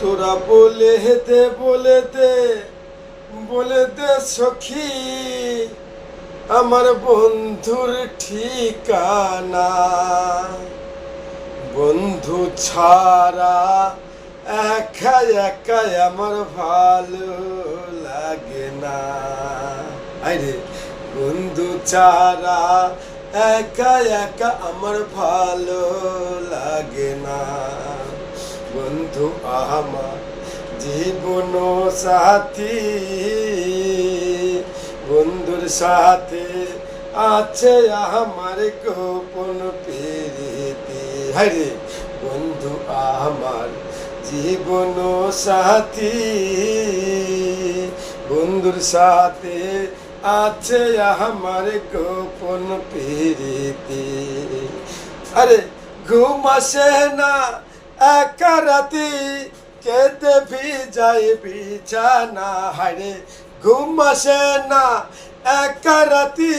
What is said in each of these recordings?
তোরা বলেতে বলেতে বলেতে সখী আমার বন্ধুর ঠিকানা। বন্ধু ছাড়া একা একা আমার ভালো লাগে না। আরে বন্ধু ছাড়া একা একা আমার ভালো লাগে না। বন্ধু আমার জীবন সাথী, বন্ধুর সাথে আছে আমার গোপন প্রীতি। হরে বন্ধু আমার জীবন সাথী, বন্ধুর সাথে আছে আমার গোপন প্রীতি। আরে ঘুম আসে না একা রাতি, কেঁদে ভিজাই বিছানা। হায়রে ঘুম আসে না একা রাতি,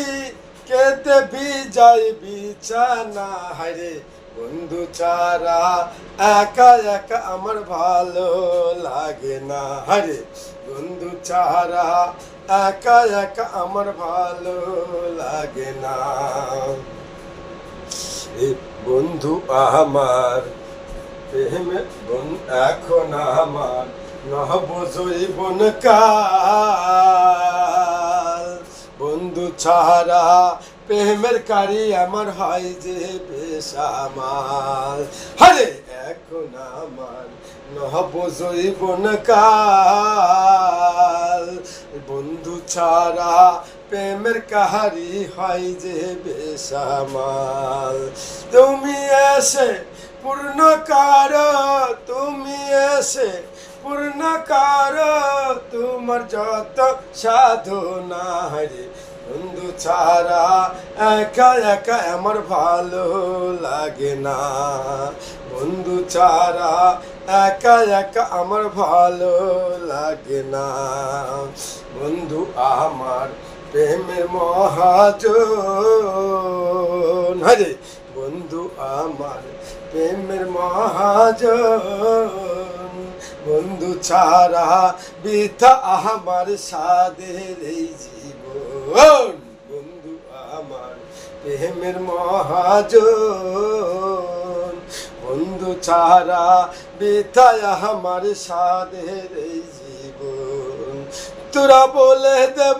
কেঁদে ভিজাই বিছানা। হায়রে বন্ধু ছাড়া একা একা আমার ভালো লাগে না। হায়রে বন্ধু ছাড়া একা একা আমার ভালো লাগে না। বন্ধু আমার এখন আমার নহব জৈবন কাল। বন্ধু ছাড়া প্রেমের কারি আমার হয় যে বেসামাল। হরে এখন আমার নহব জৈবন কাল। বন্ধু ছাড়া প্রেমের কাহারি হয় যে বেসামাল। তুমি এসে পূর্ণ কারো, তুমি এসে পূর্ণ কারো তোমার যত সাধনা। হরে বন্ধু ছাড়া একা একা আমার ভালো লাগে না। বন্ধু ছাড়া একা একা আমার ভালো লাগে না। বন্ধু আমার প্রেমের মহাজন। হরে বন্ধু আমার প্রেমের মহাজন। বন্ধু ছাড়া বৃথা আমার সাধের এই জীবন। বন্ধু আমার প্রেমের মহাজন। বন্ধু ছাড়া বৃথা আমার সাধের এই জীবন। তোরা বলে দেব